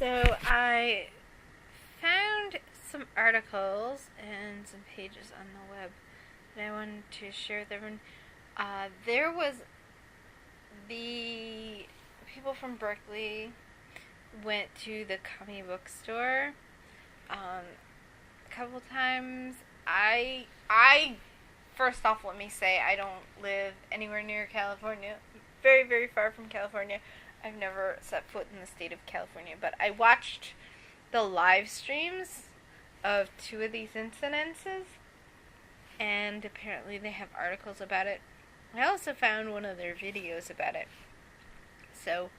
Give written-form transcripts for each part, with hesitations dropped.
So I found some articles and some pages on the web that I wanted to share with everyone. There was the people from Berkeley went to the Commie Bookstore a couple times. I first off, let me say I don't live anywhere near California. Very, very far from California. I've never set foot in the state of California, but I watched the live streams of two of these incidences, and apparently they have articles about it. I also found one of their videos about it. So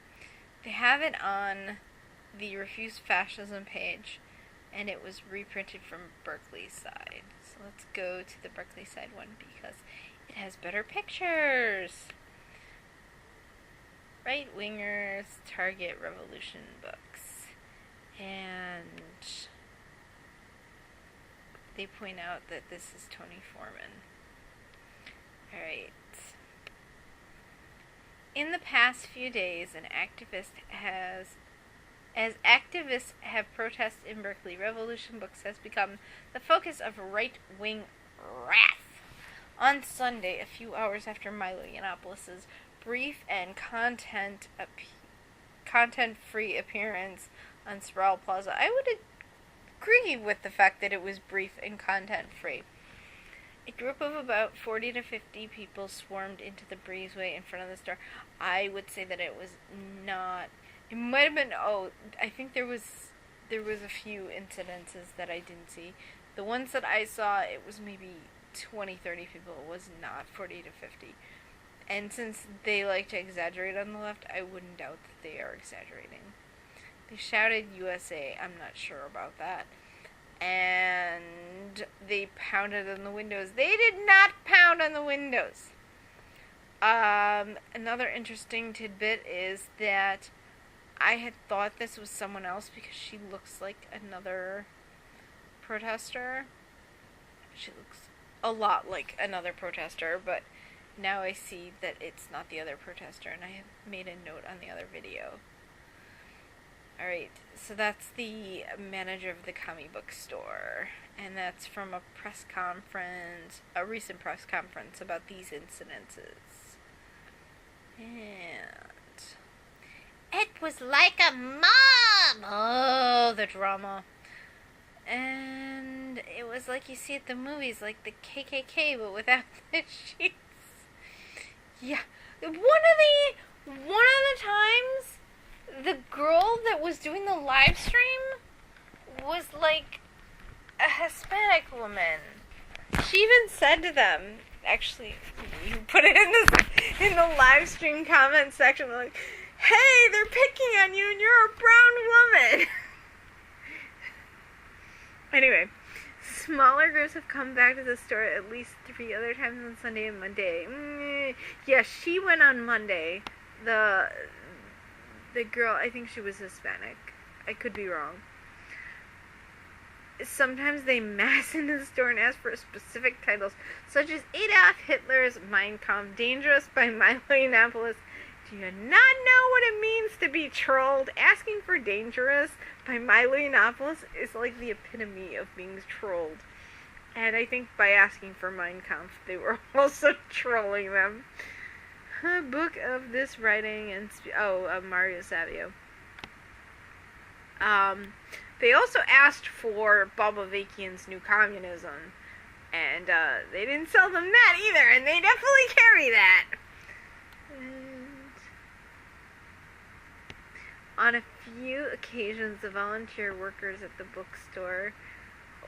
they have it on the Refuse Fascism page, and it was reprinted from Berkeley's-side. So let's go to the Berkeley-side one because it has better pictures. Right-wingers target revolution books. And they point out that this is Toni Forman. Alright. In the past few days, as activists have protested in Berkeley, Revolution Books has become the focus of right-wing wrath. On Sunday, a few hours after Milo Yiannopoulos' brief and content-free appearance on Sproul Plaza, I would agree with the fact that it was brief and content-free. A group of about 40 to 50 people swarmed into the breezeway in front of the store. I would say that it was not. It might have been. I think there was a few incidences that I didn't see. The ones that I saw, it was maybe 20, 30 people. It was not 40 to 50. And since they like to exaggerate on the left, I wouldn't doubt that they are exaggerating. They shouted USA. I'm not sure about that. And they pounded on the windows. They did not pound on the windows. Another interesting tidbit is that I had thought this was someone else because she looks like another protester. She looks a lot like another protester, but now I see that it's not the other protester, and I have made a note on the other video. Alright, so that's the manager of the Commie Bookstore, and that's from a recent press conference about these incidences. And it was like a mob! Oh, the drama. And it was like you see at the movies, like the KKK, but without the sheets. Yeah. One of the times, the girl that was doing the live stream was like a Hispanic woman. She even said to them, actually, you put it in the live stream comment section, like, hey, they're picking on you and you're a brown woman. Anyway, smaller groups have come back to the store at least 3 other times on Sunday and Monday. Yeah, she went on Monday. The girl, I think she was Hispanic. I could be wrong. Sometimes they mass into the store and ask for specific titles, such as Adolf Hitler's Mein Kampf, Dangerous by Milo Yiannopoulos. Do you not know what it means to be trolled? Asking for Dangerous by Milo Yiannopoulos is like the epitome of being trolled. And I think by asking for Mein Kampf, they were also trolling them. Book of this writing and Mario Savio. They also asked for Bobavakian's New Communism, and they didn't sell them that either, and they definitely carry that. And on a few occasions, the volunteer workers at the bookstore,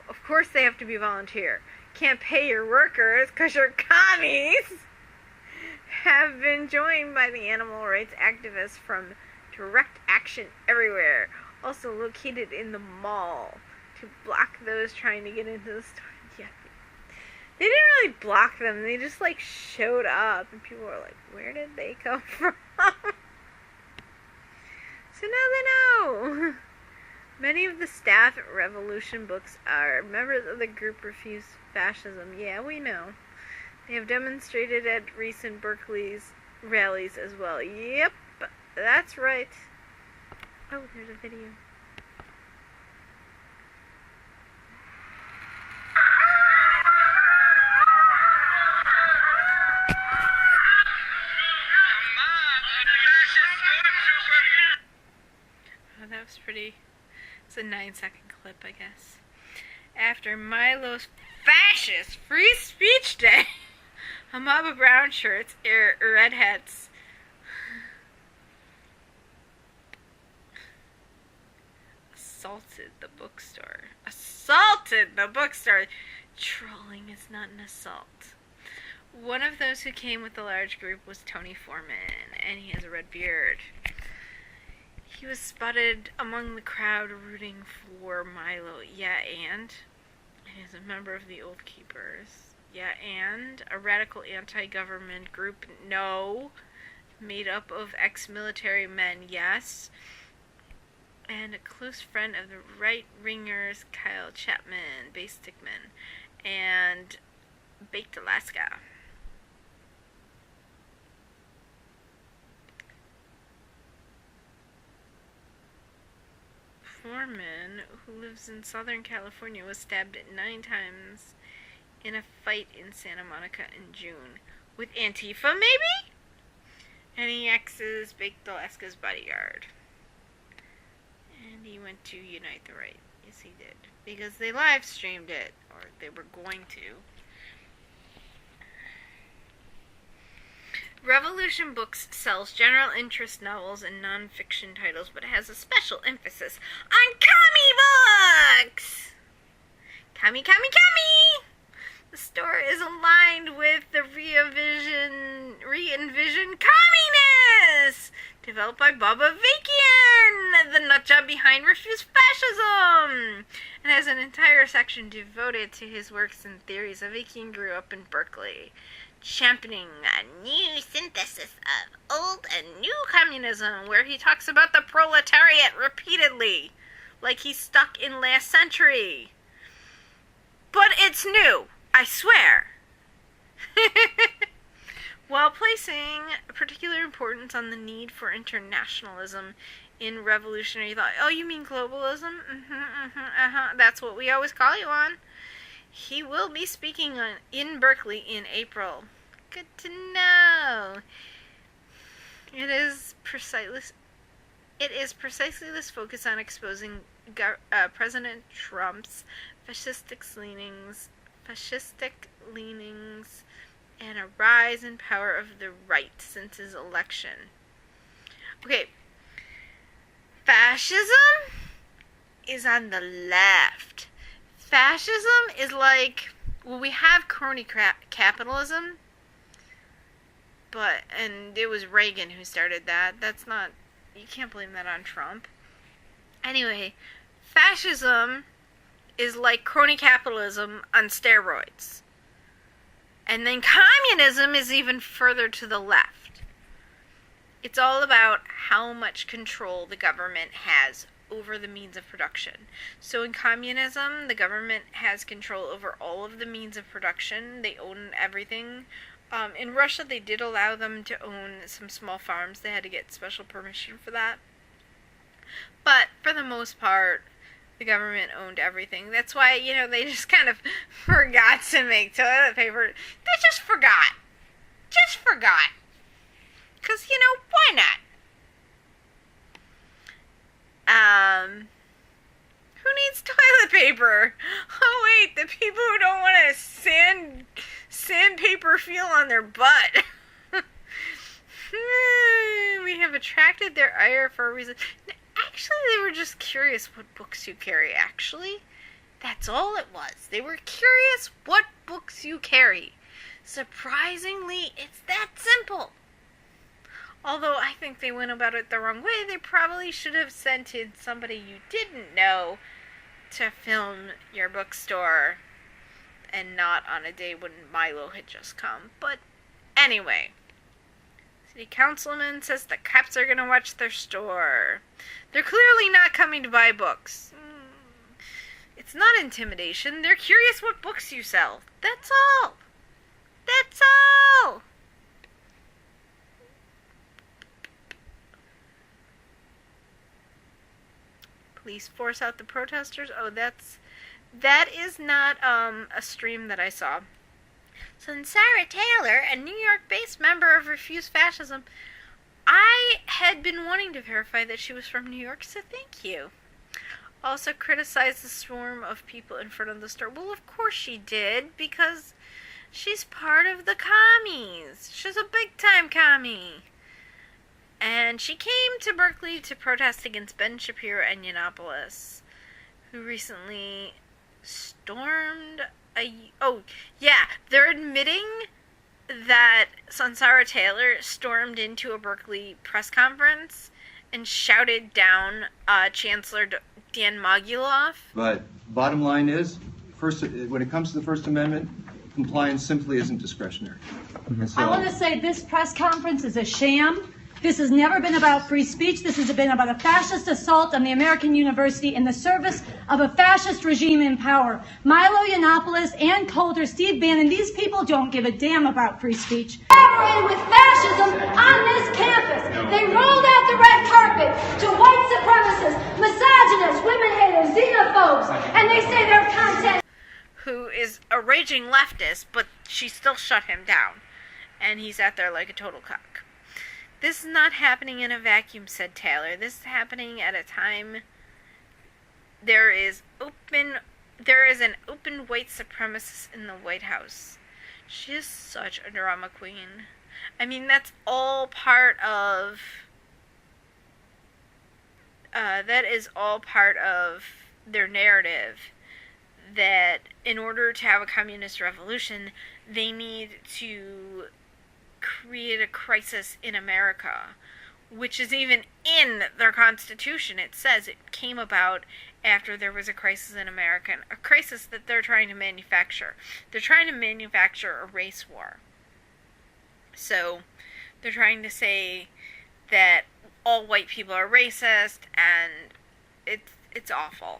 of course they have to be volunteer, can't pay your workers because you're commies, have been joined by the animal rights activists from Direct Action Everywhere, also located in the mall, to block those trying to get into the store. Yeah, they didn't really block them, they just like showed up, and people were like, where did they come from? So now they know. Many of the staff at Revolution Books are members of the group Refuse Fascism. Yeah, we know. They have demonstrated at recent Berkeley's rallies as well. Yep, that's right. Oh, there's a video. Oh, that was pretty... It's a 9-second clip, I guess. After Milo's fascist free speech day, a mob of brown shirts, red hats, assaulted the bookstore. Assaulted the bookstore! Trolling is not an assault. One of those who came with the large group was Toni Forman, and he has a red beard. He was spotted among the crowd rooting for Milo. Yeah, and he is a member of the Old Keepers. Yeah, and a radical anti-government group. No. Made up of ex-military men. Yes. And a close friend of the right-wingers, Kyle Chapman, Bay Stickman, and Baked Alaska. Foreman, who lives in Southern California, was stabbed 9 times in a fight in Santa Monica in June. With Antifa, maybe? And he is Baked Alaska's bodyguard. And he went to Unite the Right. Yes, he did. Because they live streamed it. Or they were going to. Revolution Books sells general interest novels and non-fiction titles, but it has a special emphasis on commie books! Commie, commie, commie! The store is aligned with the re-envision communist! Developed by Baba Vakian, the nutjob behind Refuse Fascism! And has an entire section devoted to his works and theories. Vakian grew up in Berkeley, championing a new synthesis of old and new communism, where he talks about the proletariat repeatedly, like he's stuck in last century. But it's new, I swear. While placing particular importance on the need for internationalism in revolutionary thought. Oh, you mean globalism? That's what we always call you on. He will be speaking in Berkeley in April. Good to know. It is precisely this focus on exposing President Trump's fascistic leanings, and a rise in power of the right since his election. Okay, fascism is on the left. Fascism is like, well, we have crony capitalism, and it was Reagan who started that. That's not, you can't blame that on Trump. Anyway, fascism is like crony capitalism on steroids. And then communism is even further to the left. It's all about how much control the government has over the means of production. So in communism, the government has control over all of the means of production. They own everything. In Russia, they did allow them to own some small farms. They had to get special permission for that. But for the most part, the government owned everything. That's why, they just kind of forgot to make toilet paper. They just forgot. Just forgot. Because, why not? Who needs toilet paper? Oh, wait, the people who don't want to sandpaper feel on their butt. We have attracted their ire for a reason. Actually, they were just curious what books you carry, actually. That's all it was. They were curious what books you carry. Surprisingly, it's that simple. Although I think they went about it the wrong way. They probably should have sent in somebody you didn't know to film your bookstore and not on a day when Milo had just come. But anyway, city councilman says the cops are going to watch their store. They're clearly not coming to buy books. It's not intimidation. They're curious what books you sell. That's all. That's all. Police force out the protesters. Oh, that is not a stream that I saw. So then Sara Taylor, a New York-based member of Refuse Fascism, I had been wanting to verify that she was from New York, so thank you. Also criticized the swarm of people in front of the store. Well, of course she did, because she's part of the commies. She's a big-time commie. And she came to Berkeley to protest against Ben Shapiro and Yiannopoulos, who recently stormed they're admitting that Sara Taylor stormed into a Berkeley press conference and shouted down Chancellor Dan Moguloff. But bottom line is, first, when it comes to the First Amendment, compliance simply isn't discretionary. So, I want to say this press conference is a sham. This has never been about free speech. This has been about a fascist assault on the American university in the service of a fascist regime in power. Milo Yiannopoulos, Ann Coulter, Steve Bannon, these people don't give a damn about free speech. Collaborated with fascism on this campus. They rolled out the red carpet to white supremacists, misogynists, women haters, xenophobes, and they say their content... Who is a raging leftist, but she still shut him down. And he sat there like a total cuck. This is not happening in a vacuum, said Taylor. This is happening at a time there is an open white supremacist in the White House. She is such a drama queen. I mean, that's all part of their narrative, that in order to have a communist revolution, they need to create a crisis in America, which is even in their Constitution. It says it came about after there was a crisis in America, a crisis that they're trying to manufacture. They're trying to manufacture a race war. So they're trying to say that all white people are racist, and it's awful.